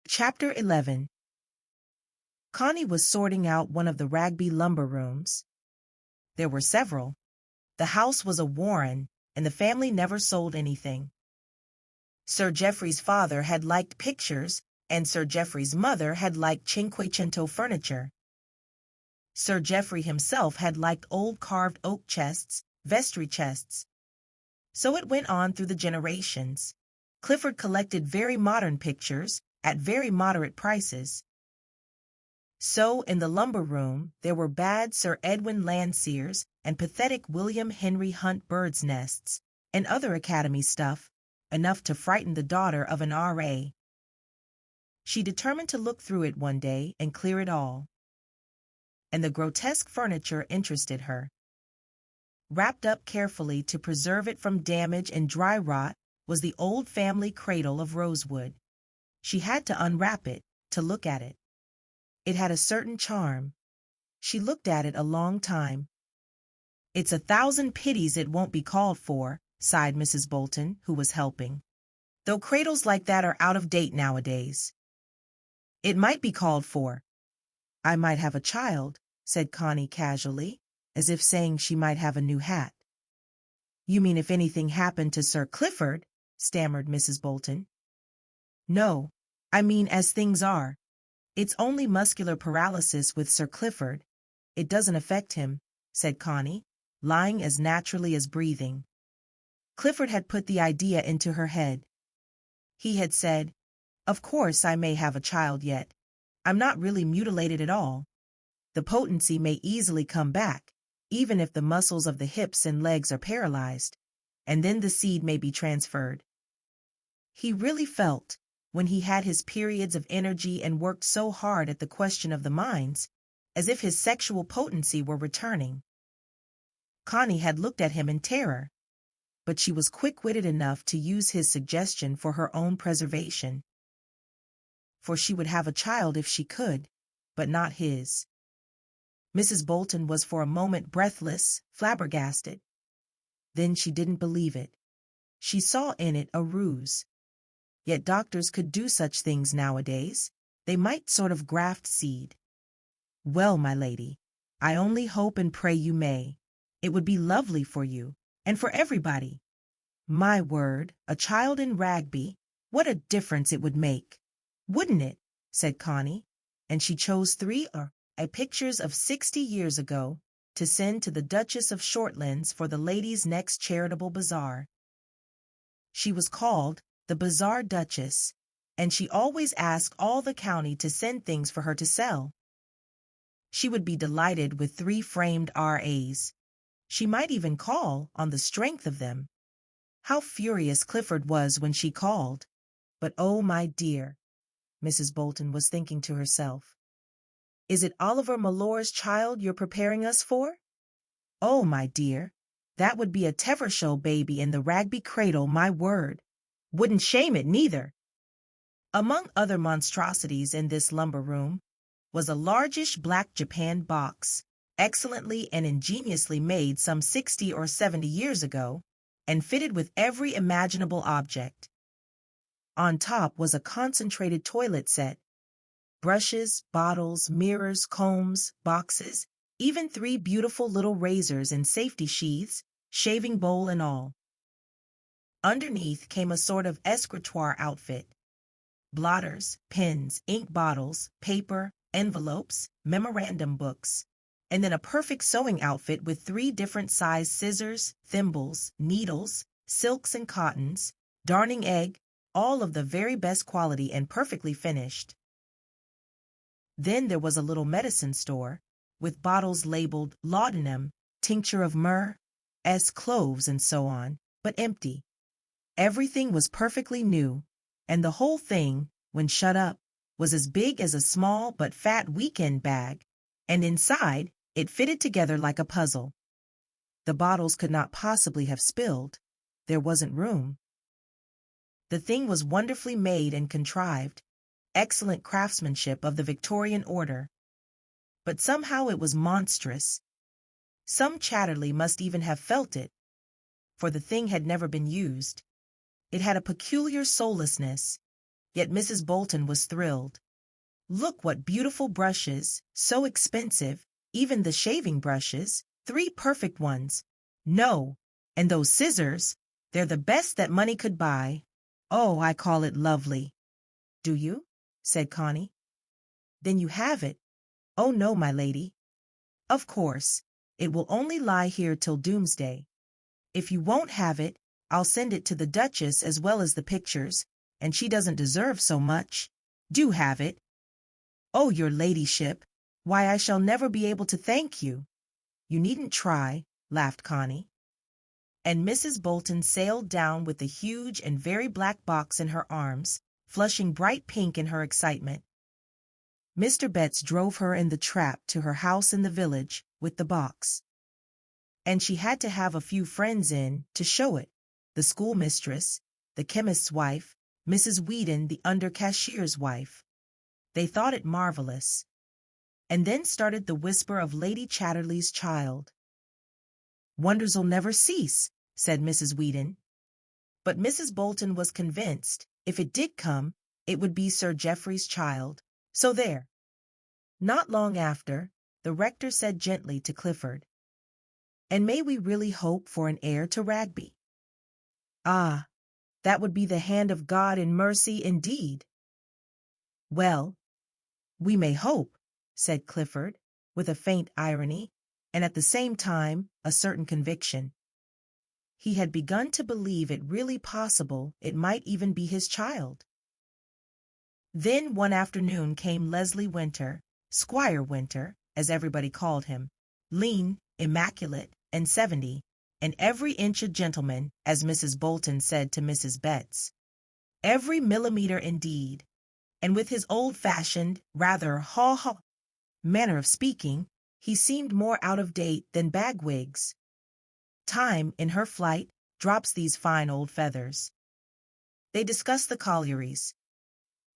Chapter 11. Connie was sorting out one of the Ragby lumber rooms. There were several. The house was a warren, and the family never sold anything. Sir Geoffrey's father had liked pictures, and Sir Geoffrey's mother had liked Cinquecento furniture. Sir Geoffrey himself had liked old carved oak chests, vestry chests. So it went on through the generations. Clifford collected very modern pictures, at very moderate prices. So in the lumber room there were bad Sir Edwin Landseers and pathetic William Henry Hunt birds' nests, and other Academy stuff, enough to frighten the daughter of an R.A. She determined to look through it one day and clear it all. And the grotesque furniture interested her. Wrapped up carefully to preserve it from damage and dry rot was the old family cradle of rosewood. She had to unwrap it, to look at it. It had a certain charm. She looked at it a long time. "It's 1,000 pities it won't be called for," sighed Mrs. Bolton, who was helping. "Though cradles like that are out of date nowadays." "It might be called for. I might have a child," said Connie casually, as if saying she might have a new hat. "You mean if anything happened to Sir Clifford?" stammered Mrs. Bolton. "No, I mean as things are. It's only muscular paralysis with Sir Clifford. It doesn't affect him," said Connie, lying as naturally as breathing. Clifford had put the idea into her head. He had said, "Of course I may have a child yet. I'm not really mutilated at all. The potency may easily come back, even if the muscles of the hips and legs are paralyzed, and then the seed may be transferred." He really felt, when he had his periods of energy and worked so hard at the question of the mines, as if his sexual potency were returning. Connie had looked at him in terror, but she was quick-witted enough to use his suggestion for her own preservation. For she would have a child if she could, but not his. Mrs. Bolton was for a moment breathless, flabbergasted. Then she didn't believe it. She saw in it a ruse. Yet doctors could do such things nowadays. They might sort of graft seed. "Well, my lady, I only hope and pray you may. It would be lovely for you, and for everybody. My word, a child in Ragby, what a difference it would make." "Wouldn't it?" said Connie, and she chose 3 pictures of 60 years ago to send to the Duchess of Shortlands for the ladies' next charitable bazaar. She was called the Bazaar Duchess, and she always asked all the county to send things for her to sell. She would be delighted with 3 framed R.A.s. She might even call on the strength of them. How furious Clifford was when she called. But oh, my dear, Mrs. Bolton was thinking to herself, is it Oliver Mallore's child you're preparing us for? Oh, my dear, that would be a Tevershow baby in the Ragby cradle, my word. Wouldn't shame it, neither. Among other monstrosities in this lumber room was a largish black Japan box, excellently and ingeniously made some 60 or 70 years ago, and fitted with every imaginable object. On top was a concentrated toilet set, brushes, bottles, mirrors, combs, boxes, even 3 beautiful little razors in safety sheaths, shaving bowl and all. Underneath came a sort of escritoire outfit. Blotters, pens, ink bottles, paper, envelopes, memorandum books, and then a perfect sewing outfit with 3 different sized scissors, thimbles, needles, silks and cottons, darning egg, all of the very best quality and perfectly finished. Then there was a little medicine store, with bottles labeled laudanum, tincture of myrrh, cloves, and so on, but empty. Everything was perfectly new, and the whole thing, when shut up, was as big as a small but fat weekend bag, and inside it fitted together like a puzzle. The bottles could not possibly have spilled. There wasn't room. The thing was wonderfully made and contrived, excellent craftsmanship of the Victorian order. But somehow it was monstrous. Some Chatterley must even have felt it, for the thing had never been used. It had a peculiar soullessness, Yet Mrs. Bolton was thrilled. "Look what beautiful brushes, so expensive, even the shaving brushes, 3 perfect ones. No, and those scissors, they're the best that money could buy. Oh, I call it lovely." "Do you?" said Connie. "Then you have it." "Oh no, my lady. Of course, it will only lie here till doomsday. If you won't have it, I'll send it to the Duchess as well as the pictures, and she doesn't deserve so much. Do have it." "Oh, your ladyship, why I shall never be able to thank you." "You needn't try," laughed Connie. And Mrs. Bolton sailed down with the huge and very black box in her arms, flushing bright pink in her excitement. Mr. Betts drove her in the trap to her house in the village with the box. And she had to have a few friends in to show it: the schoolmistress, the chemist's wife, Mrs. Whedon, the under-cashier's wife. They thought it marvelous. And then started the whisper of Lady Chatterley's child. "Wonders'll never cease," said Mrs. Whedon. But Mrs. Bolton was convinced if it did come, it would be Sir Geoffrey's child. So there. Not long after, the rector said gently to Clifford, "And may we really hope for an heir to Ragby?" "Ah, that would be the hand of God in mercy indeed." "Well, we may hope," said Clifford, with a faint irony, and at the same time a certain conviction. He had begun to believe it really possible it might even be his child. Then one afternoon came Leslie Winter, Squire Winter, as everybody called him, lean, immaculate, and 70, and every inch a gentleman, as Mrs. Bolton said to Mrs. Betts. Every millimeter indeed, and with his old-fashioned, rather haw-haw manner of speaking, he seemed more out of date than bagwigs. Time, in her flight, drops these fine old feathers. They discussed the collieries.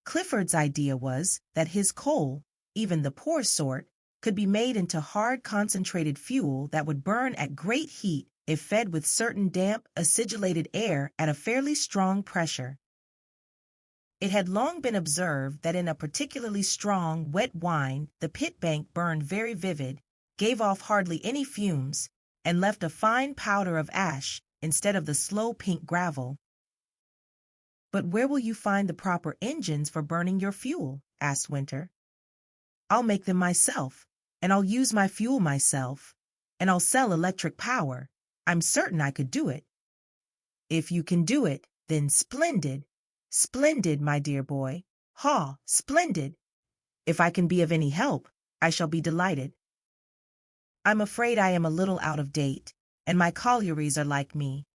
Clifford's idea was that his coal, even the poor sort, could be made into hard concentrated fuel that would burn at great heat if fed with certain damp, acidulated air at a fairly strong pressure. It had long been observed that in a particularly strong, wet wine the pit bank burned very vivid, gave off hardly any fumes, and left a fine powder of ash instead of the slow pink gravel. "But where will you find the proper engines for burning your fuel?" asked Winter. "I'll make them myself, and I'll use my fuel myself, and I'll sell electric power. I'm certain I could do it." "If you can do it, then splendid. Splendid, my dear boy. Haw, splendid. If I can be of any help, I shall be delighted. I'm afraid I am a little out of date, and my collieries are like me.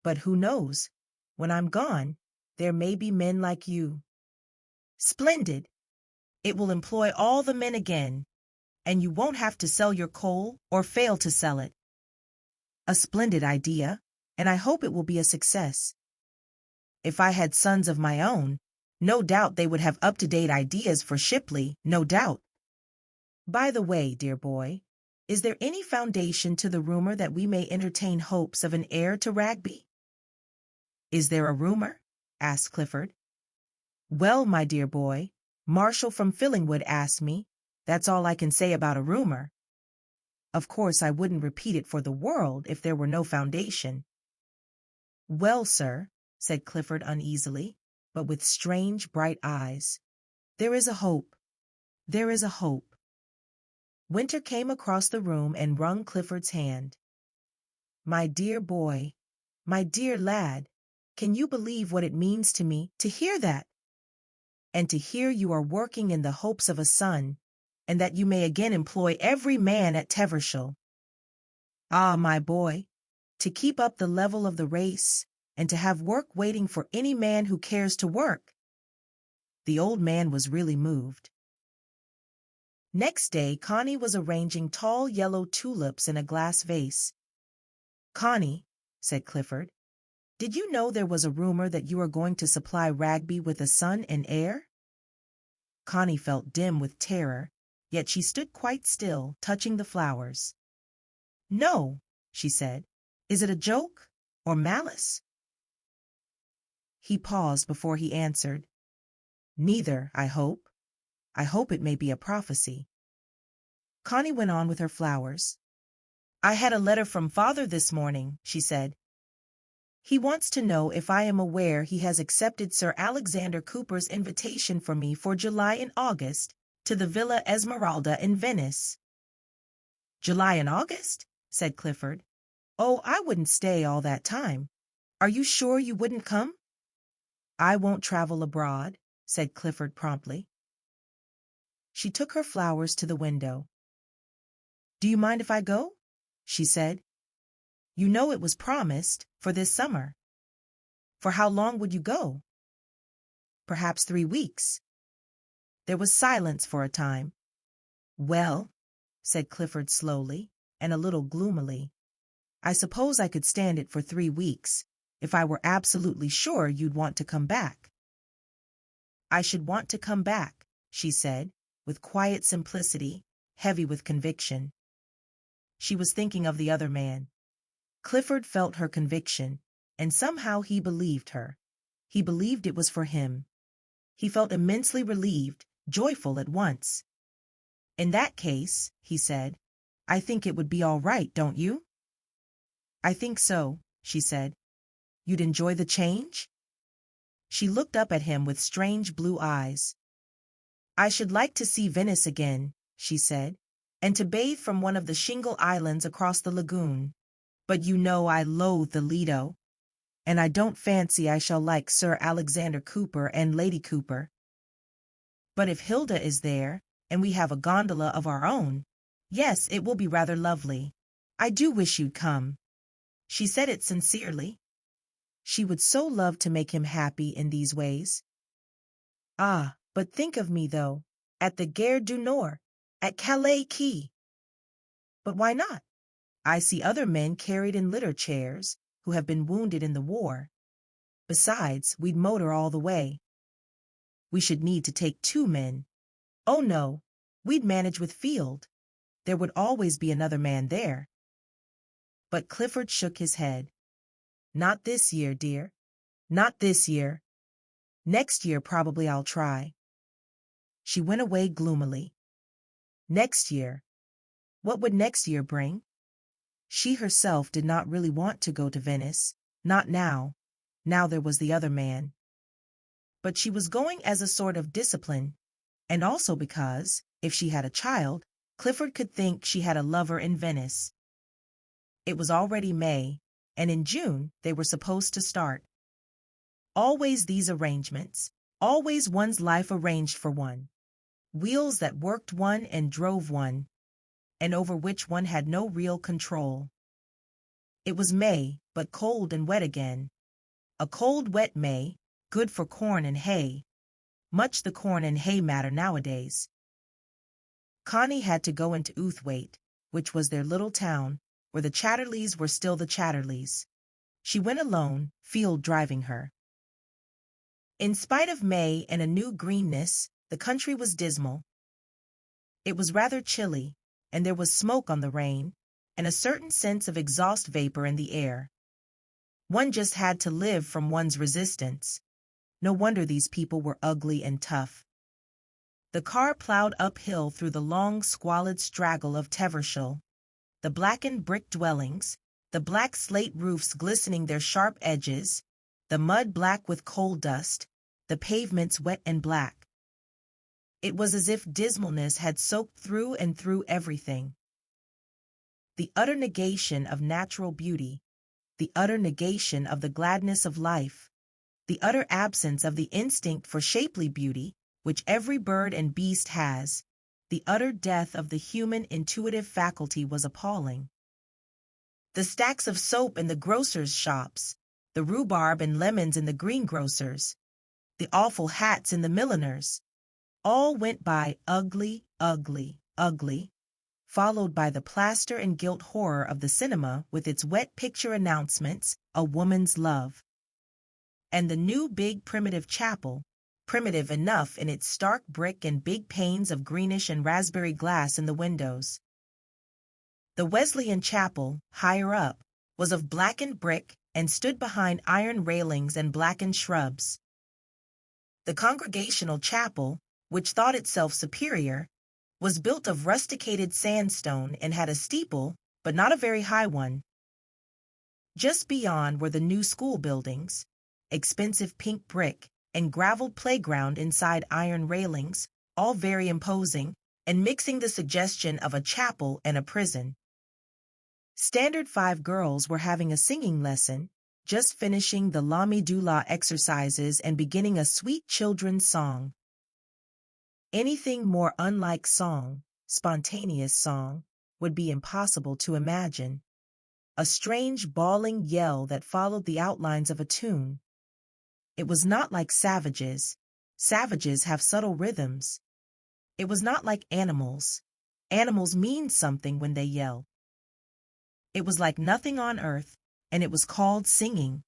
But who knows? When I'm gone, there may be men like you." "Splendid. It will employ all the men again, and you won't have to sell your coal or fail to sell it." "A splendid idea, and I hope it will be a success. If I had sons of my own, no doubt they would have up-to-date ideas for Shipley, no doubt. By the way, dear boy, is there any foundation to the rumor that we may entertain hopes of an heir to Ragby?" "Is there a rumor?" asked Clifford. "Well, my dear boy, Marshall from Fillingwood asked me. That's all I can say about a rumor. Of course I wouldn't repeat it for the world if there were no foundation." "Well, sir," said Clifford uneasily, but with strange bright eyes, "there is a hope. There is a hope." Winter came across the room and wrung Clifford's hand. "My dear boy, my dear lad, can you believe what it means to me to hear that? And to hear you are working in the hopes of a son, and that you may again employ every man at Tevershall. Ah, my boy, to keep up the level of the race, and to have work waiting for any man who cares to work." The old man was really moved. Next day Connie was arranging tall yellow tulips in a glass vase. "Connie," said Clifford, "did you know there was a rumor that you are going to supply Ragby with a son and heir?" Connie felt dim with terror, yet she stood quite still, touching the flowers. "No," she said. "Is it a joke or malice?" He paused before he answered. Neither, I hope. I hope it may be a prophecy. Connie went on with her flowers. I had a letter from Father this morning, she said. He wants to know if I am aware he has accepted Sir Alexander Cooper's invitation for me for July and August to the Villa Esmeralda in Venice. July and August? Said Clifford. Oh, I wouldn't stay all that time. Are you sure you wouldn't come? I won't travel abroad, said Clifford promptly. She took her flowers to the window. Do you mind if I go? She said. You know it was promised for this summer. For how long would you go? Perhaps 3 weeks. There was silence for a time. Well, said Clifford slowly and a little gloomily, I suppose I could stand it for 3 weeks, if I were absolutely sure you'd want to come back. I should want to come back, she said, with quiet simplicity, heavy with conviction. She was thinking of the other man. Clifford felt her conviction, and somehow he believed her. He believed it was for him. He felt immensely relieved, joyful at once. In that case, he said, I think it would be all right, don't you? I think so, she said. You'd enjoy the change? She looked up at him with strange blue eyes. I should like to see Venice again, she said, and to bathe from one of the shingle islands across the lagoon. But you know I loathe the Lido, and I don't fancy I shall like Sir Alexander Cooper and Lady Cooper. But if Hilda is there, and we have a gondola of our own, yes, it will be rather lovely. I do wish you'd come. She said it sincerely. She would so love to make him happy in these ways. Ah, but think of me, though, at the Gare du Nord, at Calais Quay. But why not? I see other men carried in litter chairs who have been wounded in the war. Besides, we'd motor all the way. We should need to take 2 men. Oh, no, we'd manage with Field. There would always be another man there. But Clifford shook his head. Not this year, dear. Not this year. Next year probably I'll try. She went away gloomily. Next year. What would next year bring? She herself did not really want to go to Venice, not now. Now there was the other man. But she was going as a sort of discipline, and also because, if she had a child, Clifford could think she had a lover in Venice. It was already May, and in June they were supposed to start. Always these arrangements, always one's life arranged for one. Wheels that worked one and drove one, and over which one had no real control. It was May, but cold and wet again. A cold, wet May, good for corn and hay. Much the corn and hay matter nowadays. Connie had to go into Outhwaite, which was their little town, where the Chatterleys were still the Chatterleys. She went alone, Field driving her. In spite of May and a new greenness, the country was dismal. It was rather chilly, and there was smoke on the rain, and a certain sense of exhaust vapor in the air. One just had to live from one's resistance. No wonder these people were ugly and tough. The car plowed uphill through the long, squalid straggle of Tevershall, the blackened brick dwellings, the black slate roofs glistening their sharp edges, the mud black with coal dust, the pavements wet and black. It was as if dismalness had soaked through and through everything. The utter negation of natural beauty, the utter negation of the gladness of life, the utter absence of the instinct for shapely beauty which every bird and beast has, the utter death of the human intuitive faculty was appalling. The stacks of soap in the grocers' shops, the rhubarb and lemons in the greengrocers, the awful hats in the milliners, all went by ugly, ugly, ugly, followed by the plaster and gilt horror of the cinema with its wet picture announcements, A Woman's Love. And the new big primitive chapel, primitive enough in its stark brick and big panes of greenish and raspberry glass in the windows. The Wesleyan chapel, higher up, was of blackened brick and stood behind iron railings and blackened shrubs. The Congregational Chapel, which thought itself superior, was built of rusticated sandstone and had a steeple, but not a very high one. Just beyond were the new school buildings, expensive pink brick and graveled playground inside iron railings, all very imposing, and mixing the suggestion of a chapel and a prison. Standard 5 girls were having a singing lesson, just finishing the Lami Dula exercises and beginning a sweet children's song. Anything more unlike song, spontaneous song, would be impossible to imagine. A strange bawling yell that followed the outlines of a tune. It was not like savages. Savages have subtle rhythms. It was not like animals. Animals mean something when they yell. It was like nothing on earth, and it was called singing.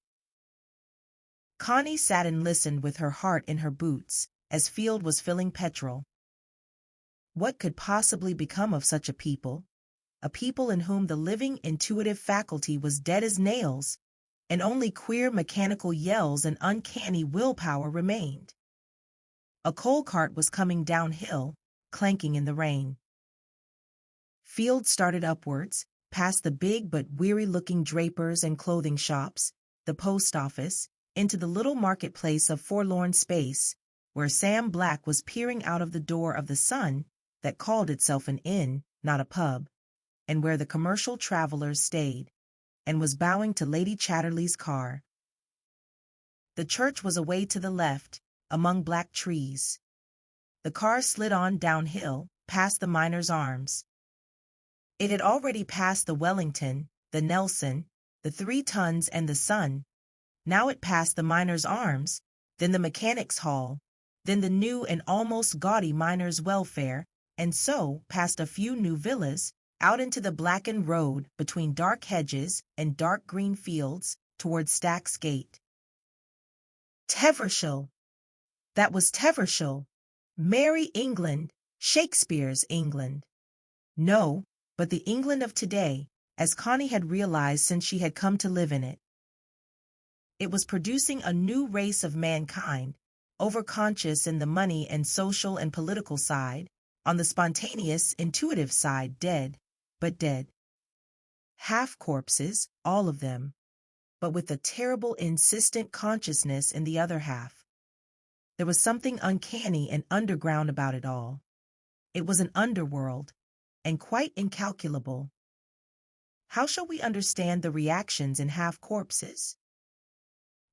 Connie sat and listened with her heart in her boots, as Field was filling petrol. What could possibly become of such a people in whom the living intuitive faculty was dead as nails, and only queer mechanical yells and uncanny willpower remained? A coal cart was coming downhill, clanking in the rain. Field started upwards, past the big but weary-looking drapers and clothing shops, the post office, into the little marketplace of forlorn space, where Sam Black was peering out of the door of the Sun that called itself an inn, not a pub, and where the commercial travelers stayed, and was bowing to Lady Chatterley's car. The church was away to the left, among black trees. The car slid on downhill, past the Miners' Arms. It had already passed the Wellington, the Nelson, the 3 Tons and the Sun. Now it passed the Miners' Arms, then the Mechanics' Hall, then the new and almost gaudy Miners' Welfare, and so past a few new villas, out into the blackened road between dark hedges and dark green fields toward Stack's Gate. Tevershall! That was Tevershall! Merry England! Shakespeare's England! No, but the England of today, as Connie had realized since she had come to live in it. It was producing a new race of mankind, overconscious in the money and social and political side, on the spontaneous, intuitive side dead, but dead. Half corpses, all of them, but with a terrible insistent consciousness in the other half. There was something uncanny and underground about it all. It was an underworld, and quite incalculable. How shall we understand the reactions in half corpses?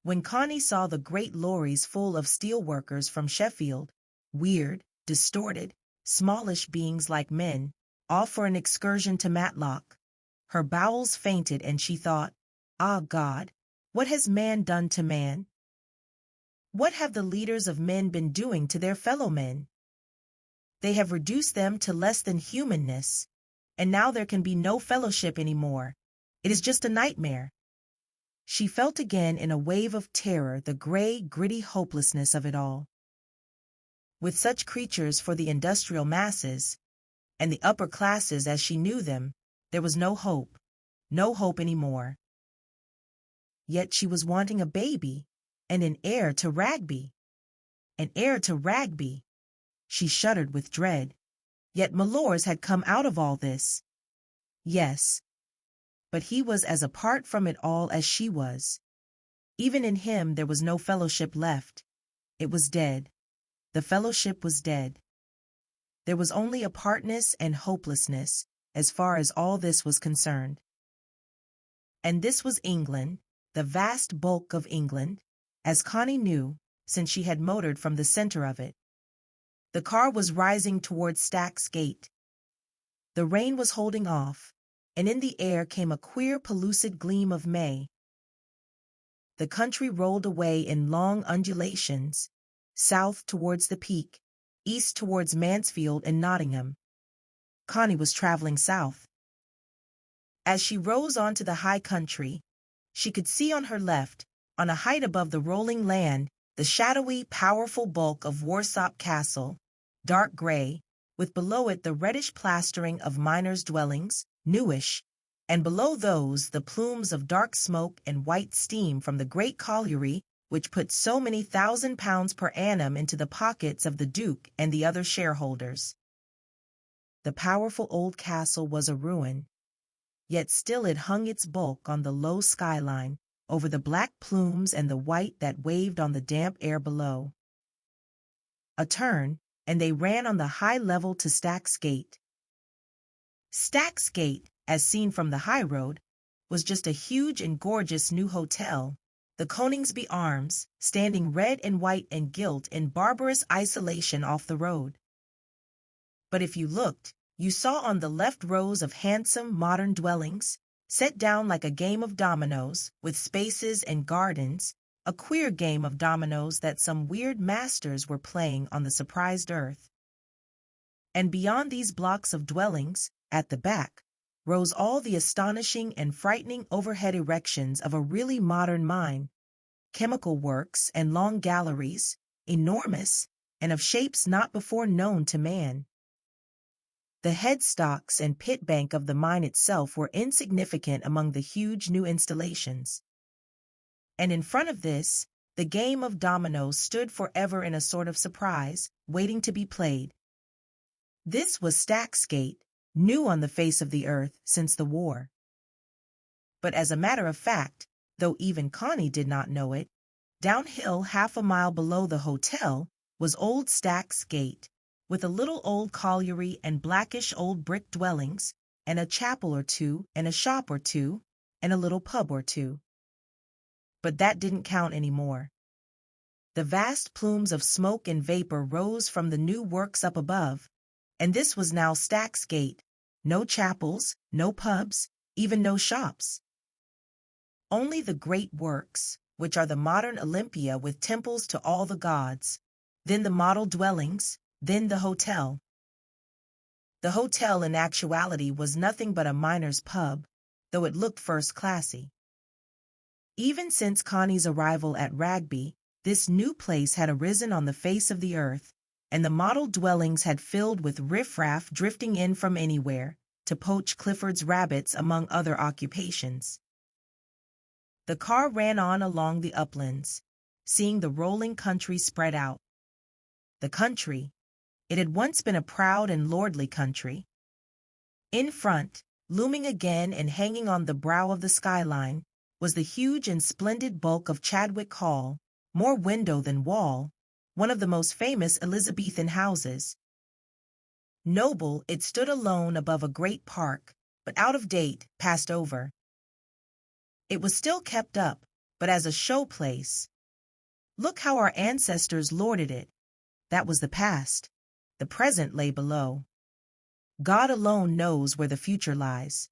When Connie saw the great lorries full of steel workers from Sheffield, weird, distorted, smallish beings like men, off for an excursion to Matlock, her bowels fainted and she thought, "Ah, God, what has man done to man? What have the leaders of men been doing to their fellow men? They have reduced them to less than humanness, and now there can be no fellowship any more. It is just a nightmare." She felt again in a wave of terror the gray, gritty hopelessness of it all. With such creatures for the industrial masses, and the upper classes as she knew them, there was no hope any more. Yet she was wanting a baby, and an heir to Ragby. An heir to Ragby! She shuddered with dread. Yet Melors had come out of all this. Yes, but he was as apart from it all as she was. Even in him there was no fellowship left. It was dead. The fellowship was dead. There was only apartness and hopelessness, as far as all this was concerned. And this was England, the vast bulk of England, as Connie knew, since she had motored from the center of it. The car was rising toward Stack's Gate. The rain was holding off, and in the air came a queer pellucid gleam of May. The country rolled away in long undulations, south towards the Peak, east towards Mansfield and Nottingham. Connie was traveling south. As she rose onto the high country, she could see on her left, on a height above the rolling land, the shadowy, powerful bulk of Warsop Castle, dark gray, with below it the reddish plastering of miners' dwellings, newish, and below those the plumes of dark smoke and white steam from the great colliery which put so many £1,000 per annum into the pockets of the Duke and the other shareholders. The powerful old castle was a ruin, yet still it hung its bulk on the low skyline, over the black plumes and the white that waved on the damp air below. A turn, and they ran on the high level to Stack's Gate. Stack's Gate, as seen from the high road, was just a huge and gorgeous new hotel, the Coningsby Arms, standing red and white and gilt in barbarous isolation off the road. But if you looked, you saw on the left rows of handsome modern dwellings, set down like a game of dominoes, with spaces and gardens, a queer game of dominoes that some weird masters were playing on the surprised earth. And beyond these blocks of dwellings, at the back, rose all the astonishing and frightening overhead erections of a really modern mine, chemical works and long galleries, enormous, and of shapes not before known to man. The headstocks and pit bank of the mine itself were insignificant among the huge new installations. And in front of this, the game of dominoes stood forever in a sort of surprise, waiting to be played. This was Stack's Gate, new on the face of the earth since the war. But as a matter of fact, though even Connie did not know it, downhill half a mile below the hotel was old Stack's Gate, with a little old colliery and blackish old brick dwellings, and a chapel or two, and a shop or two, and a little pub or two. But that didn't count any more. The vast plumes of smoke and vapor rose from the new works up above, and this was now Stack's Gate. No chapels, no pubs, even no shops. Only the great works, which are the modern Olympia with temples to all the gods, then the model dwellings, then the hotel. The hotel in actuality was nothing but a miner's pub, though it looked first-classy. Even since Connie's arrival at Ragby, this new place had arisen on the face of the earth, and the model dwellings had filled with riffraff drifting in from anywhere to poach Clifford's rabbits among other occupations. The car ran on along the uplands, seeing the rolling country spread out. The country, it had once been a proud and lordly country. In front, looming again and hanging on the brow of the skyline, was the huge and splendid bulk of Chadwick Hall, more window than wall, one of the most famous Elizabethan houses. Noble, it stood alone above a great park, but out of date, passed over. It was still kept up, but as a show place. Look how our ancestors lorded it. That was the past. The present lay below. God alone knows where the future lies.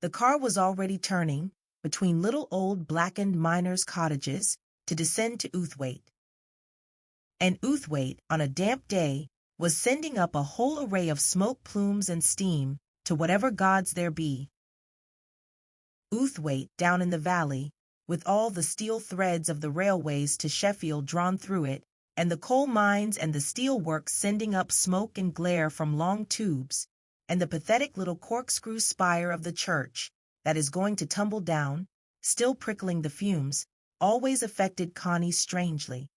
The car was already turning, between little old blackened miners' cottages, to descend to Outhwaite. And Outhwaite, on a damp day, was sending up a whole array of smoke plumes and steam to whatever gods there be. Outhwaite, down in the valley, with all the steel threads of the railways to Sheffield drawn through it, and the coal mines and the steel works sending up smoke and glare from long tubes, and the pathetic little corkscrew spire of the church that is going to tumble down, still prickling the fumes, always affected Connie strangely.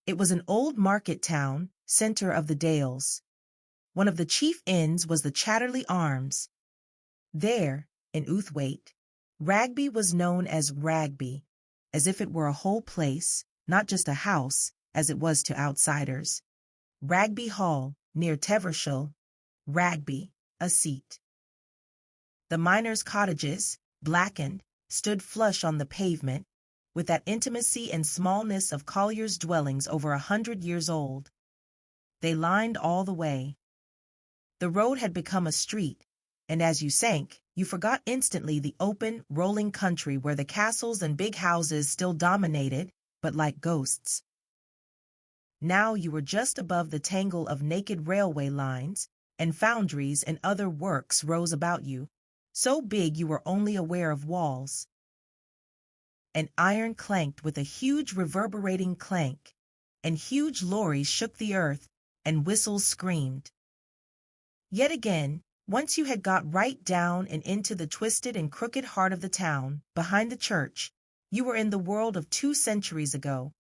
It was an old market town, centre of the Dales. One of the chief inns was the Chatterley Arms. There, in Outhwaite, Ragby was known as Ragby, as if it were a whole place, not just a house, as it was to outsiders. Ragby Hall, near Tevershall, Ragby, a seat. The miners' cottages, blackened, stood flush on the pavement, with that intimacy and smallness of colliers' dwellings over 100 years old. They lined all the way. The road had become a street, and as you sank, you forgot instantly the open, rolling country where the castles and big houses still dominated, but like ghosts. Now you were just above the tangle of naked railway lines, and foundries and other works rose about you, so big you were only aware of walls. And iron clanked with a huge reverberating clank, and huge lorries shook the earth, and whistles screamed. Yet again, once you had got right down and into the twisted and crooked heart of the town, behind the church, You were in the world of 2 centuries ago,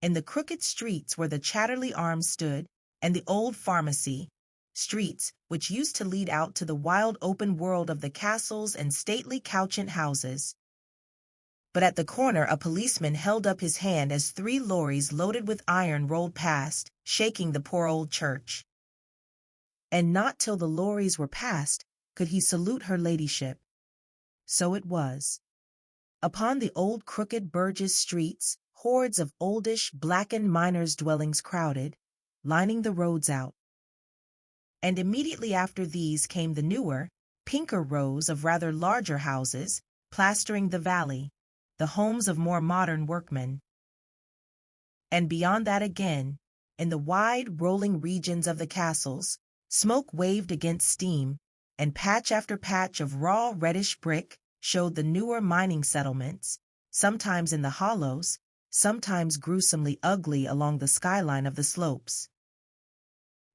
in the crooked streets where the Chatterley Arms stood, and the old pharmacy, streets which used to lead out to the wild open world of the castles and stately couchant houses. But at the corner a policeman held up his hand as 3 lorries loaded with iron rolled past, shaking the poor old church. And not till the lorries were past could he salute her ladyship. So it was. Upon the old crooked Burgess streets, hordes of oldish, blackened miners' dwellings crowded, lining the roads out. And immediately after these came the newer, pinker rows of rather larger houses, plastering the valley, the homes of more modern workmen. And beyond that again, in the wide, rolling regions of the castles, smoke waved against steam, and patch after patch of raw reddish brick showed the newer mining settlements, sometimes in the hollows, sometimes gruesomely ugly along the skyline of the slopes.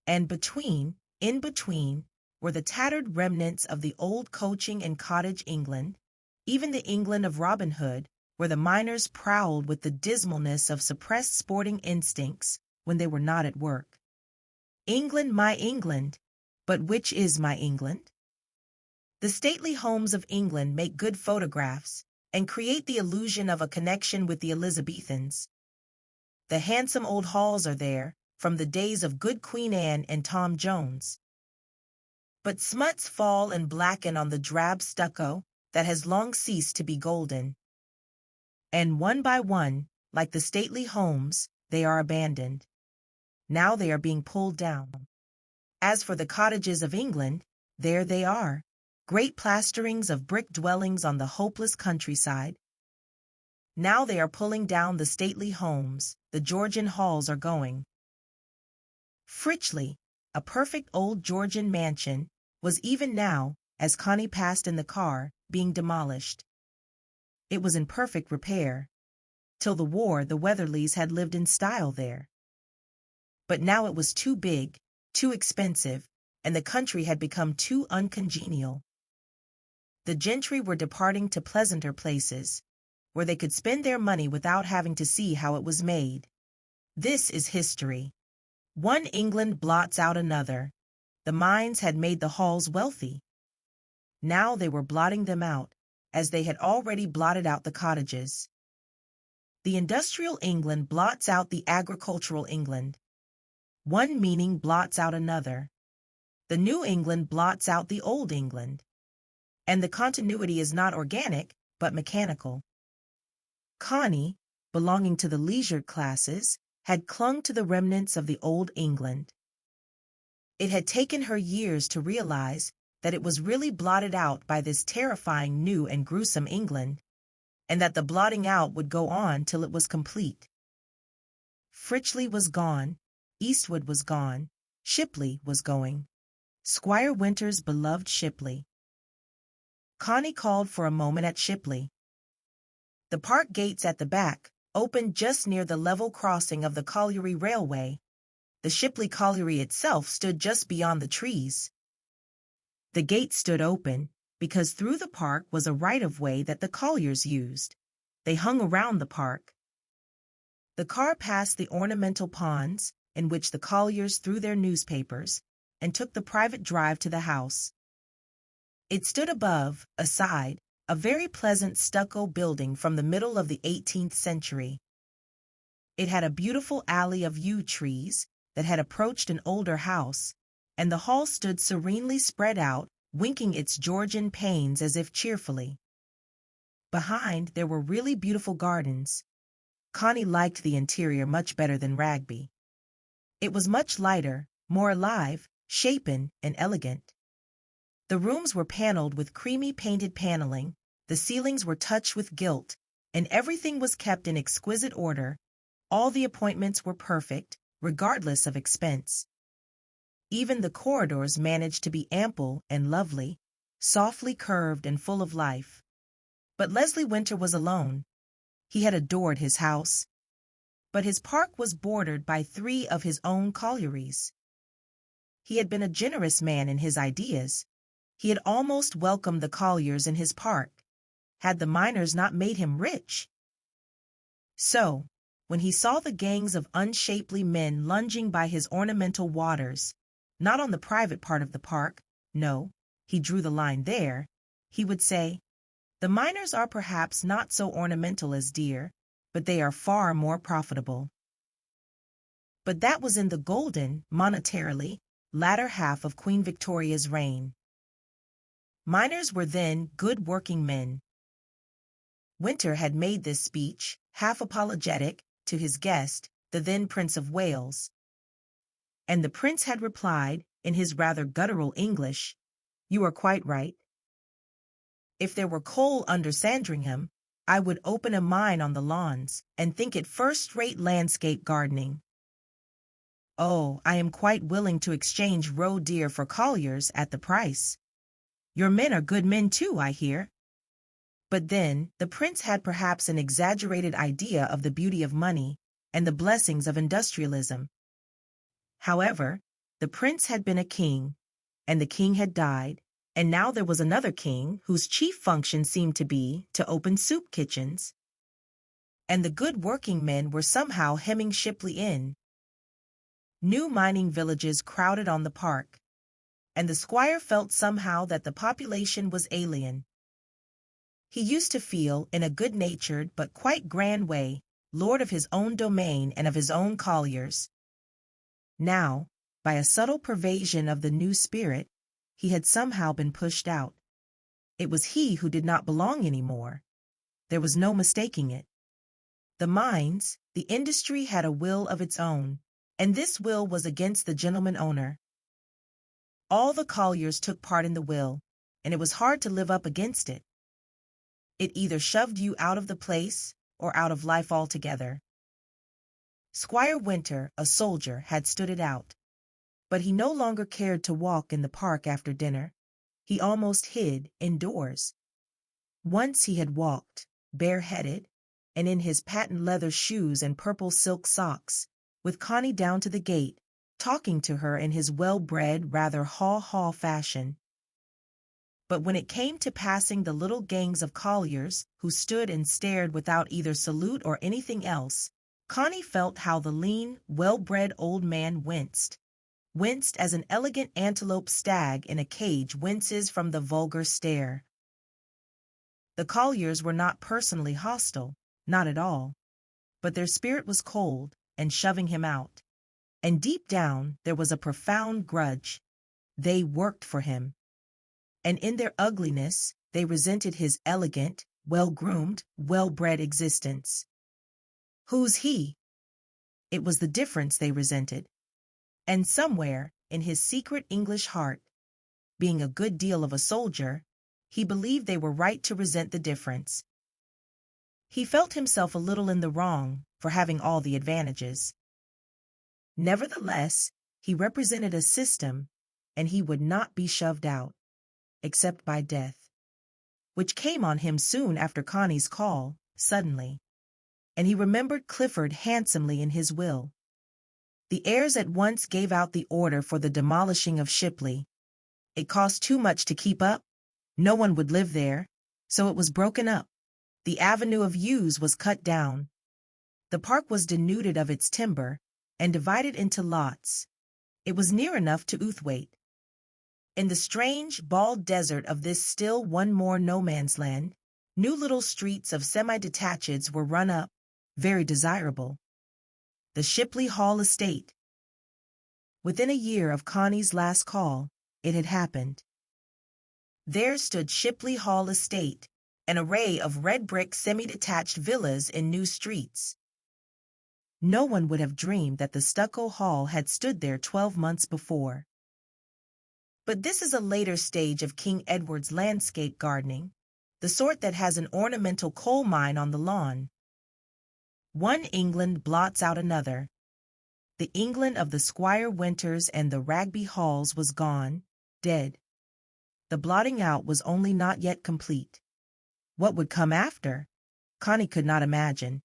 And in between, were the tattered remnants of the old coaching and cottage England, even the England of Robin Hood, where the miners prowled with the dismalness of suppressed sporting instincts when they were not at work. England, my England, but which is my England? The stately homes of England make good photographs and create the illusion of a connection with the Elizabethans. The handsome old halls are there, from the days of good Queen Anne and Tom Jones. But smuts fall and blacken on the drab stucco that has long ceased to be golden. And one by one, like the stately homes, they are abandoned. Now they are being pulled down. As for the cottages of England, there they are, great plasterings of brick dwellings on the hopeless countryside. Now they are pulling down the stately homes, the Georgian halls are going. Fritchley, a perfect old Georgian mansion, was even now, as Connie passed in the car, being demolished. It was in perfect repair. Till the war, the Weatherleys had lived in style there. But now it was too big, too expensive, and the country had become too uncongenial. The gentry were departing to pleasanter places, where they could spend their money without having to see how it was made. This is history. One England blots out another. The mines had made the halls wealthy. Now they were blotting them out, as they had already blotted out the cottages. The industrial England blots out the agricultural England. One meaning blots out another. The New England blots out the Old England. And the continuity is not organic, but mechanical. Connie, belonging to the leisured classes, had clung to the remnants of the Old England. It had taken her years to realize that it was really blotted out by this terrifying new and gruesome England, and that the blotting out would go on till it was complete. Fritchley was gone, Eastwood was gone, Shipley was going. Squire Winter's beloved Shipley. Connie called for a moment at Shipley. The park gates at the back opened just near the level crossing of the colliery railway. The Shipley colliery itself stood just beyond the trees. The gate stood open because through the park was a right-of-way that the colliers used. They hung around the park. The car passed the ornamental ponds, in which the colliers threw their newspapers, and took the private drive to the house. It stood above, aside, a very pleasant stucco building from the middle of the 18th century. It had a beautiful alley of yew trees that had approached an older house, and the hall stood serenely spread out, winking its Georgian panes as if cheerfully. Behind there were really beautiful gardens. Connie liked the interior much better than Ragby. It was much lighter, more alive, shapen, and elegant. The rooms were paneled with creamy painted paneling, the ceilings were touched with gilt, and everything was kept in exquisite order. All the appointments were perfect, regardless of expense. Even the corridors managed to be ample and lovely, softly curved and full of life. But Leslie Winter was alone. He had adored his house. But his park was bordered by 3 of his own collieries. He had been a generous man in his ideas. He had almost welcomed the colliers in his park. Had the miners not made him rich? So, when he saw the gangs of unshapely men lunging by his ornamental waters, not on the private part of the park, no, he drew the line there, he would say, "The miners are perhaps not so ornamental as deer, but they are far more profitable." But that was in the golden, monetarily, latter half of Queen Victoria's reign. Miners were then good working men. Winter had made this speech, half apologetic, to his guest, the then Prince of Wales. And the prince had replied, in his rather guttural English, "You are quite right. If there were coal under Sandringham, I would open a mine on the lawns, and think it first-rate landscape gardening. Oh, I am quite willing to exchange roe deer for colliers at the price. Your men are good men too, I hear." But then, the prince had perhaps an exaggerated idea of the beauty of money and the blessings of industrialism. However, the prince had been a king, and the king had died, and now there was another king whose chief function seemed to be to open soup kitchens. And the good working men were somehow hemming Shipley in. New mining villages crowded on the park, and the squire felt somehow that the population was alien. He used to feel, in a good-natured but quite grand way, lord of his own domain and of his own colliers. Now, by a subtle pervasion of the new spirit, he had somehow been pushed out. It was he who did not belong any more. There was no mistaking it. The mines, the industry had a will of its own, and this will was against the gentleman owner. All the colliers took part in the will, and it was hard to live up against it. It either shoved you out of the place or out of life altogether. Squire Winter, a soldier, had stood it out, but he no longer cared to walk in the park after dinner. He almost hid indoors. Once he had walked, bareheaded, and in his patent leather shoes and purple silk socks, with Connie down to the gate, talking to her in his well-bred, rather haw-haw fashion. But when it came to passing the little gangs of colliers who stood and stared without either salute or anything else, Connie felt how the lean, well-bred old man winced as an elegant antelope stag in a cage winces from the vulgar stare. The colliers were not personally hostile, not at all, but their spirit was cold and shoving him out, and deep down there was a profound grudge. They worked for him, and in their ugliness they resented his elegant, well-groomed, well-bred existence. Who's he? It was the difference they resented, and somewhere in his secret English heart, being a good deal of a soldier, he believed they were right to resent the difference. He felt himself a little in the wrong for having all the advantages. Nevertheless, he represented a system, and he would not be shoved out, except by death, which came on him soon after Connie's call, suddenly, and he remembered Clifford handsomely in his will. The heirs at once gave out the order for the demolishing of Shipley. It cost too much to keep up. No one would live there, so it was broken up. The avenue of yews was cut down. The park was denuded of its timber and divided into lots. It was near enough to Outhwaite. In the strange, bald desert of this still one more no-man's land, new little streets of semi-detacheds were run up, very desirable. The Shipley Hall estate. Within a year of Connie's last call, it had happened. There stood Shipley Hall estate, an array of red-brick semi-detached villas in new streets. No one would have dreamed that the stucco hall had stood there 12 months before. But this is a later stage of King Edward's landscape gardening, the sort that has an ornamental coal mine on the lawn. One England blots out another. The England of the Squire Winters and the Ragby Halls was gone, dead. The blotting out was only not yet complete. What would come after? Connie could not imagine.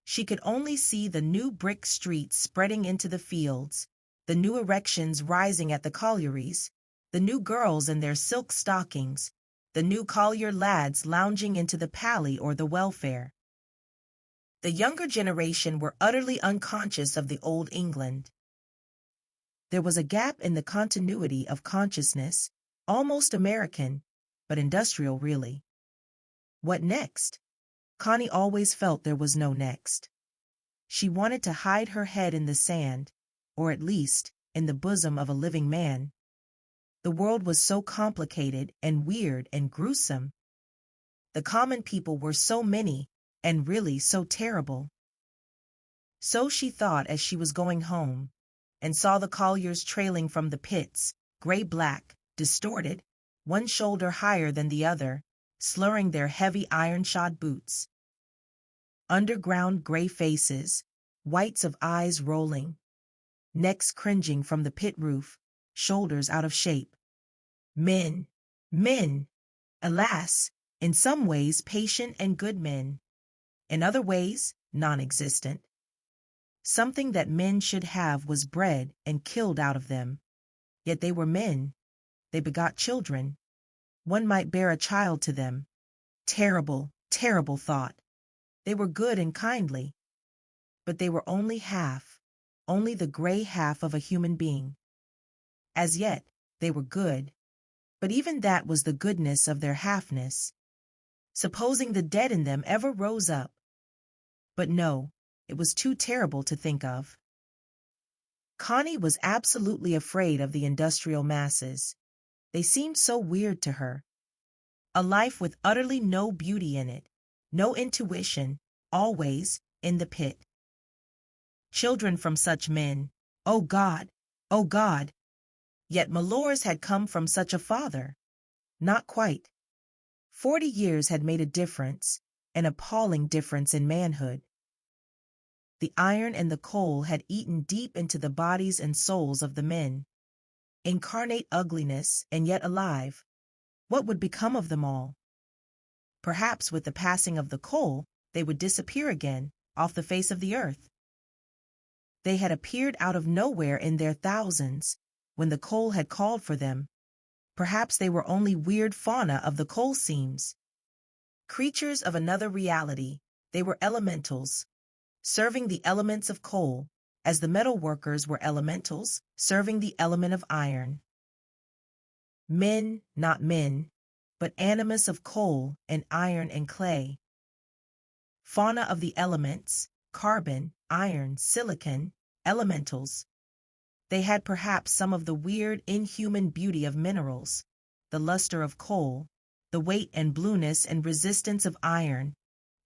She could only see the new brick streets spreading into the fields, the new erections rising at the collieries, the new girls in their silk stockings, the new collier lads lounging into the Pally or the Welfare. The younger generation were utterly unconscious of the old England. There was a gap in the continuity of consciousness, almost American, but industrial really. What next? Connie always felt there was no next. She wanted to hide her head in the sand, or at least, in the bosom of a living man. The world was so complicated and weird and gruesome. The common people were so many, and really so terrible. So she thought as she was going home, and saw the colliers trailing from the pits, gray-black, distorted, one shoulder higher than the other, slurring their heavy iron-shod boots. Underground gray faces, whites of eyes rolling, necks cringing from the pit roof, shoulders out of shape. Men, men, alas, in some ways patient and good men, in other ways non-existent. Something that men should have was bred and killed out of them. Yet they were men. They begot children. One might bear a child to them. Terrible, terrible thought. They were good and kindly. But they were only the gray half of a human being. As yet, they were good. But even that was the goodness of their halfness. Supposing the dead in them ever rose up. But no, it was too terrible to think of. Connie was absolutely afraid of the industrial masses. They seemed so weird to her. A life with utterly no beauty in it, no intuition, always in the pit. Children from such men, oh God, oh God! Yet Malores had come from such a father. Not quite. 40 years had made a difference, an appalling difference in manhood. The iron and the coal had eaten deep into the bodies and souls of the men. Incarnate ugliness, and yet alive. What would become of them all? Perhaps with the passing of the coal, they would disappear again, off the face of the earth. They had appeared out of nowhere in their thousands, when the coal had called for them. Perhaps they were only weird fauna of the coal seams. Creatures of another reality, they were elementals, serving the elements of coal, as the metal workers were elementals, serving the element of iron. Men, not men, but animus of coal and iron and clay. Fauna of the elements, carbon, iron, silicon, elementals. They had perhaps some of the weird, inhuman beauty of minerals, the luster of coal, the weight and blueness and resistance of iron,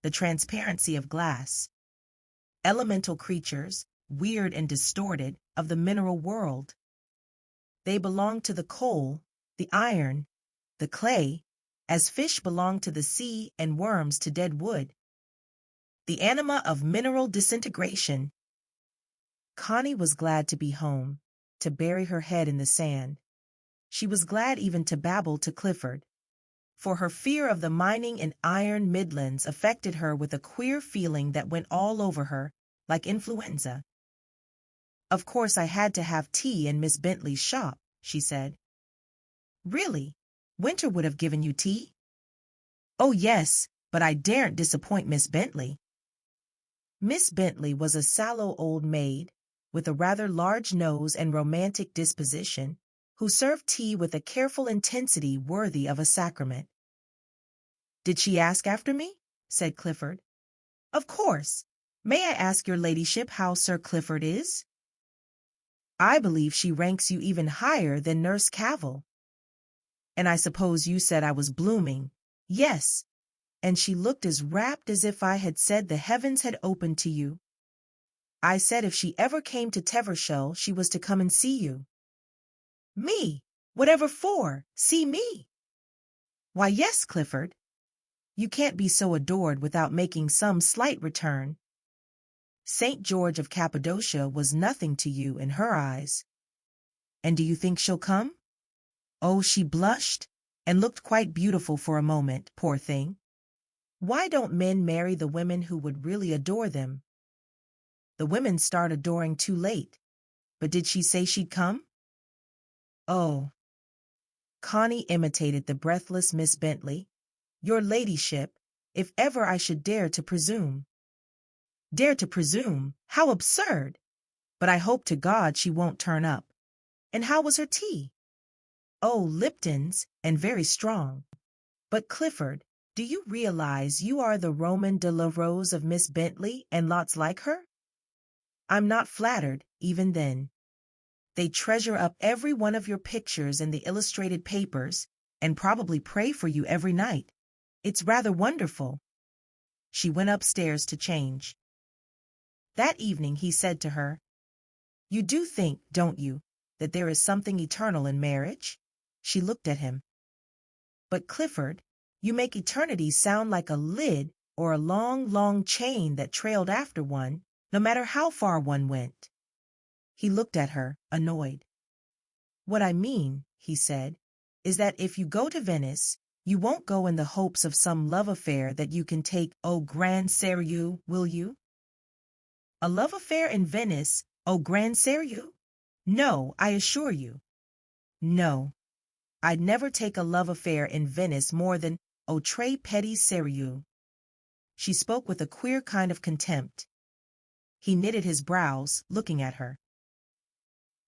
the transparency of glass. Elemental creatures, weird and distorted, of the mineral world. They belonged to the coal, the iron, the clay, as fish belong to the sea and worms to dead wood. The anima of mineral disintegration. Connie was glad to be home, to bury her head in the sand. She was glad even to babble to Clifford, for her fear of the mining and iron Midlands affected her with a queer feeling that went all over her, like influenza. Of course I had to have tea in Miss Bentley's shop, she said. Really? Winter would have given you tea? Oh yes, but I daren't disappoint Miss Bentley. Miss Bentley was a sallow old maid, with a rather large nose and romantic disposition, who served tea with a careful intensity worthy of a sacrament. Did she ask after me? Said Clifford. Of course. May I ask your ladyship how Sir Clifford is? I believe she ranks you even higher than Nurse Cavell. And I suppose you said I was blooming. Yes. And she looked as rapt as if I had said the heavens had opened to you. I said if she ever came to Tevershell, she was to come and see you. Me? Whatever for? See me? Why, yes, Clifford. You can't be so adored without making some slight return. St. George of Cappadocia was nothing to you in her eyes. And do you think she'll come? Oh, she blushed and looked quite beautiful for a moment, poor thing. Why don't men marry the women who would really adore them? The women start adoring too late. But did she say she'd come? Oh. Connie imitated the breathless Miss Bentley. Your ladyship, if ever I should dare to presume. Dare to presume! How absurd! But I hope to God she won't turn up. And how was her tea? Oh, Lipton's, and very strong. But Clifford, do you realize you are the Roman de la Rose of Miss Bentley and lots like her? I'm not flattered, even then. They treasure up every one of your pictures in the illustrated papers, and probably pray for you every night. It's rather wonderful. She went upstairs to change. That evening he said to her, "You do think, don't you, that there is something eternal in marriage?" She looked at him. "But Clifford, you make eternity sound like a lid or a long, long chain that trailed after one, no matter how far one went." He looked at her, annoyed. "What I mean," he said, "is that if you go to Venice, you won't go in the hopes of some love affair that you can take au grand sérieux, will you?" "A love affair in Venice au grand sérieux? No, I assure you. No, I'd never take a love affair in Venice more than au très petit sérieux." She spoke with a queer kind of contempt. He knitted his brows, looking at her.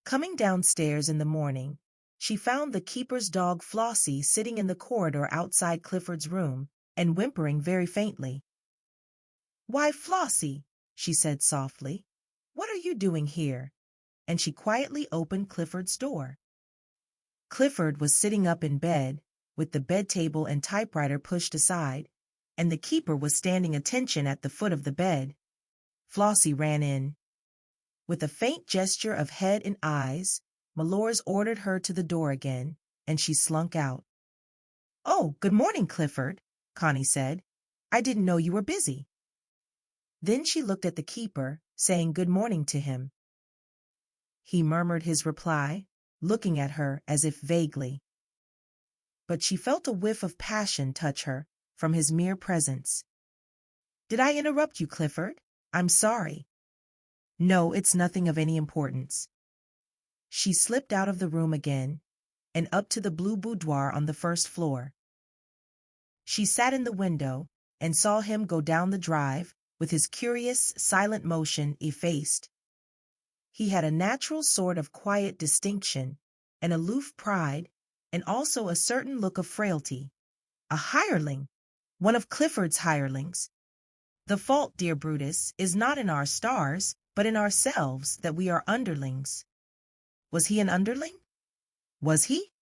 Coming downstairs in the morning, she found the keeper's dog Flossie sitting in the corridor outside Clifford's room and whimpering very faintly. "Why, Flossie," she said softly, "what are you doing here?" And she quietly opened Clifford's door. Clifford was sitting up in bed, with the bed table and typewriter pushed aside, and the keeper was standing attention at the foot of the bed. Flossie ran in. With a faint gesture of head and eyes, Melores ordered her to the door again, and she slunk out. "Oh, good morning, Clifford," Connie said. "I didn't know you were busy." Then she looked at the keeper, saying good morning to him. He murmured his reply, looking at her as if vaguely. But she felt a whiff of passion touch her from his mere presence. "Did I interrupt you, Clifford? I'm sorry." "No, it's nothing of any importance." She slipped out of the room again, and up to the blue boudoir on the first floor. She sat in the window and saw him go down the drive with his curious, silent motion effaced. He had a natural sort of quiet distinction, an aloof pride, and also a certain look of frailty. A hireling! One of Clifford's hirelings. The fault, dear Brutus, is not in our stars, but in ourselves, that we are underlings. Was he an underling? Was he?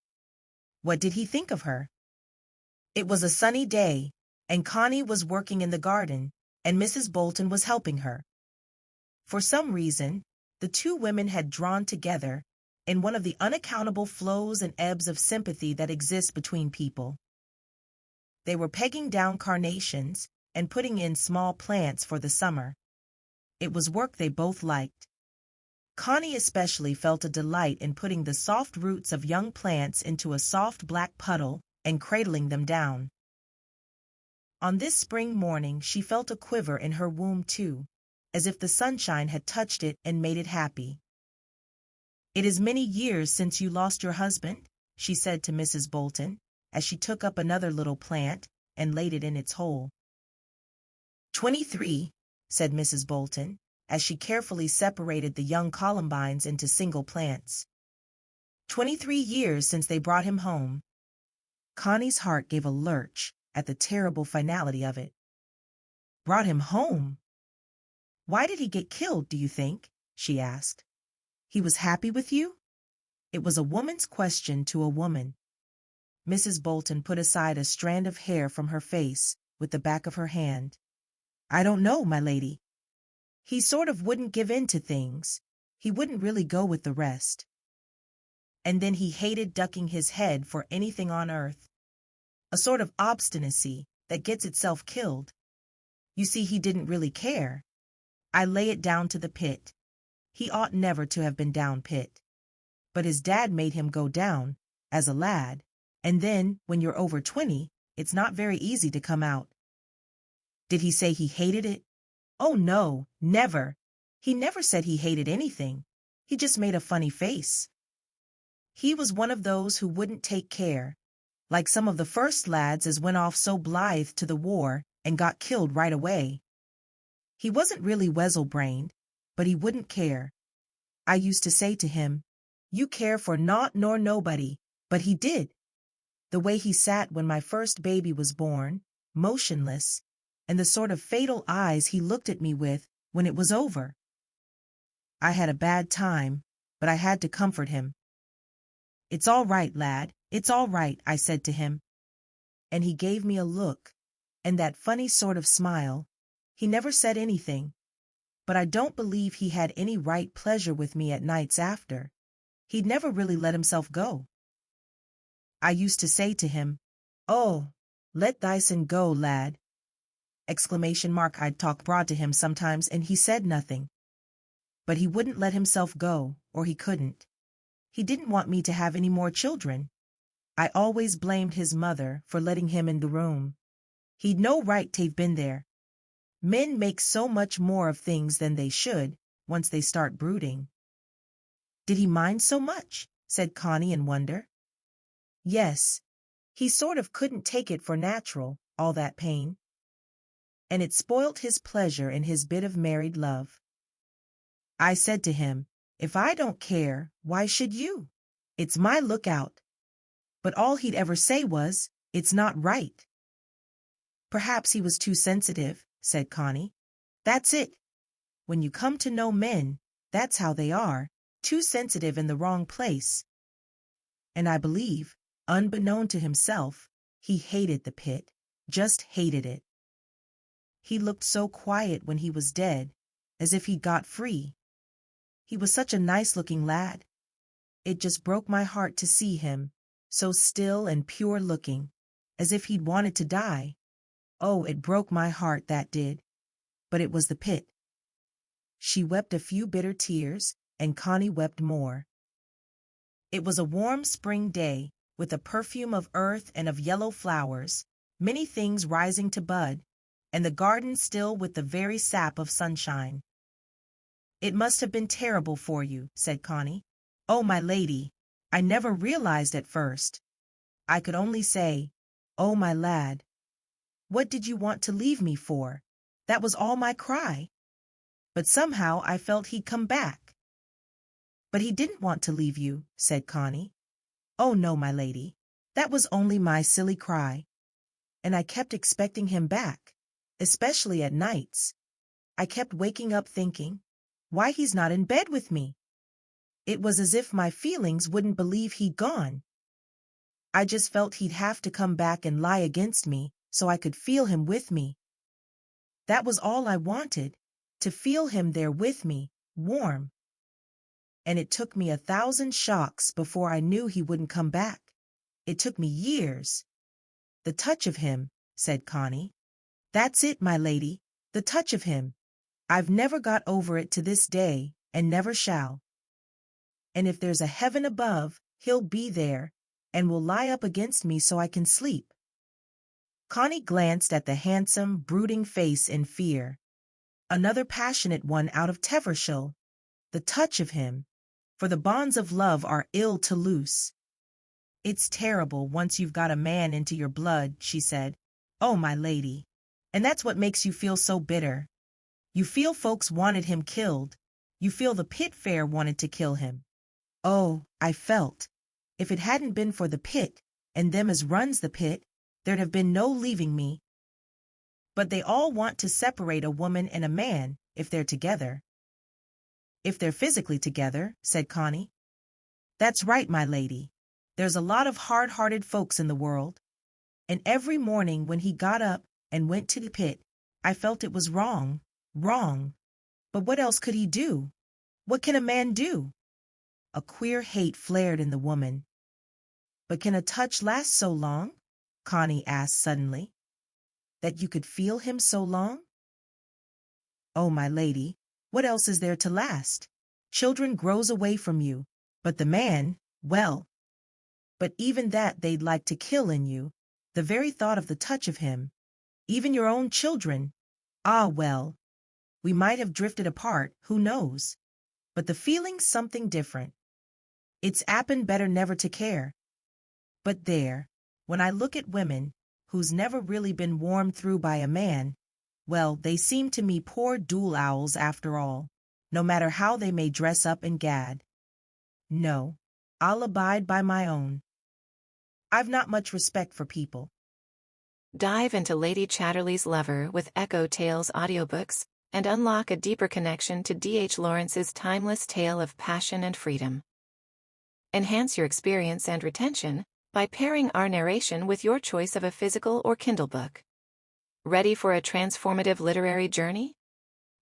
What did he think of her? It was a sunny day, and Connie was working in the garden, and Mrs. Bolton was helping her. For some reason, the two women had drawn together in one of the unaccountable flows and ebbs of sympathy that exist between people. They were pegging down carnations and putting in small plants for the summer. It was work they both liked. Connie especially felt a delight in putting the soft roots of young plants into a soft black puddle and cradling them down. On this spring morning she felt a quiver in her womb too, as if the sunshine had touched it and made it happy. "It is many years since you lost your husband," she said to Mrs. Bolton, as she took up another little plant and laid it in its hole. 23, said Mrs. Bolton, as she carefully separated the young columbines into single plants. 23 years since they brought him home. Connie's heart gave a lurch at the terrible finality of it. Brought him home? Why did he get killed, do you think? She asked. He was happy with you? It was a woman's question to a woman. Mrs. Bolton put aside a strand of hair from her face with the back of her hand. I don't know, my lady. He sort of wouldn't give in to things. He wouldn't really go with the rest. And then he hated ducking his head for anything on earth. A sort of obstinacy that gets itself killed. You see, he didn't really care. I lay it down to the pit. He ought never to have been down pit. But his dad made him go down, as a lad, and then, when you're over 20, it's not very easy to come out. Did he say he hated it? Oh, no, never. He never said he hated anything. He just made a funny face. He was one of those who wouldn't take care, like some of the first lads as went off so blithe to the war and got killed right away. He wasn't really weasel-brained, but he wouldn't care. I used to say to him, "You care for naught nor nobody," but he did. The way he sat when my first baby was born, motionless, and the sort of fatal eyes he looked at me with when it was over. I had a bad time, but I had to comfort him. "It's all right, lad, it's all right," I said to him. And he gave me a look, and that funny sort of smile. He never said anything, but I don't believe he had any right pleasure with me at nights after. He'd never really let himself go. I used to say to him, "Oh, let thysen go, lad!" I'd talk broad to him sometimes, and he said nothing. But he wouldn't let himself go, or he couldn't. He didn't want me to have any more children. I always blamed his mother for letting him in the room. He'd no right to've been there. Men make so much more of things than they should, once they start brooding. "Did he mind so much?" said Connie in wonder. "Yes, he sort of couldn't take it for natural, all that pain. And it spoilt his pleasure in his bit of married love." I said to him, "If I don't care, why should you? It's my lookout." But all he'd ever say was, "It's not right." "Perhaps he was too sensitive," said Connie. "That's it. When you come to know men, that's how they are, too sensitive in the wrong place." And I believe, unbeknown to himself, he hated the pit, just hated it. He looked so quiet when he was dead, as if he'd got free. He was such a nice-looking lad. It just broke my heart to see him, so still and pure-looking, as if he'd wanted to die. Oh, it broke my heart, that did. But it was the pit. She wept a few bitter tears, and Connie wept more. It was a warm spring day, with a perfume of earth and of yellow flowers, many things rising to bud, and the garden still with the very sap of sunshine. "It must have been terrible for you," said Connie. "Oh, my lady, I never realized at first. I could only say, 'Oh, my lad, what did you want to leave me for?' That was all my cry. But somehow I felt he'd come back." "But he didn't want to leave you," said Connie. "Oh, no, my lady, that was only my silly cry. And I kept expecting him back, especially at nights. I kept waking up thinking, why he's not in bed with me. It was as if my feelings wouldn't believe he'd gone. I just felt he'd have to come back and lie against me so I could feel him with me. That was all I wanted, to feel him there with me, warm. And it took me 1,000 shocks before I knew he wouldn't come back. It took me years." "The touch of him," said Connie. "That's it, my lady, the touch of him. I've never got over it to this day, and never shall. And if there's a heaven above, he'll be there, and will lie up against me so I can sleep." Connie glanced at the handsome, brooding face in fear. Another passionate one out of Tevershall. The touch of him, for the bonds of love are ill to loose. "It's terrible once you've got a man into your blood," she said. "Oh, my lady, and that's what makes you feel so bitter. You feel folks wanted him killed. You feel the pit fair wanted to kill him. Oh, I felt, if it hadn't been for the pit, and them as runs the pit, there'd have been no leaving me. But they all want to separate a woman and a man, if they're together." "If they're physically together," said Connie. "That's right, my lady. There's a lot of hard-hearted folks in the world. And every morning when he got up and went to the pit, I felt it was wrong, wrong. But what else could he do? What can a man do?" A queer hate flared in the woman. "But can a touch last so long?" Connie asked suddenly. "That you could feel him so long?" "Oh, my lady, what else is there to last? Children grows away from you, but the man, well. But even that they'd like to kill in you, the very thought of the touch of him. Even your own children. Ah, well, we might have drifted apart, who knows? But the feeling's something different. It's 'appen better never to care. But there, when I look at women who's never really been warmed through by a man, Well, they seem to me poor dual owls after all, no matter how they may dress up and gad. No, I'll abide by my own. I've not much respect for people. Dive into Lady Chatterley's Lover with EchoTales Audiobooks and unlock a deeper connection to D.H. Lawrence's timeless tale of passion and freedom. Enhance your experience and retention by pairing our narration with your choice of a physical or Kindle book. Ready for a transformative literary journey?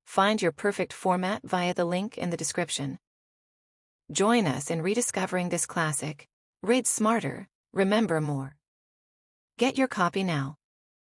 Find your perfect format via the link in the description. Join us in rediscovering this classic. Read smarter, remember more. Get your copy now.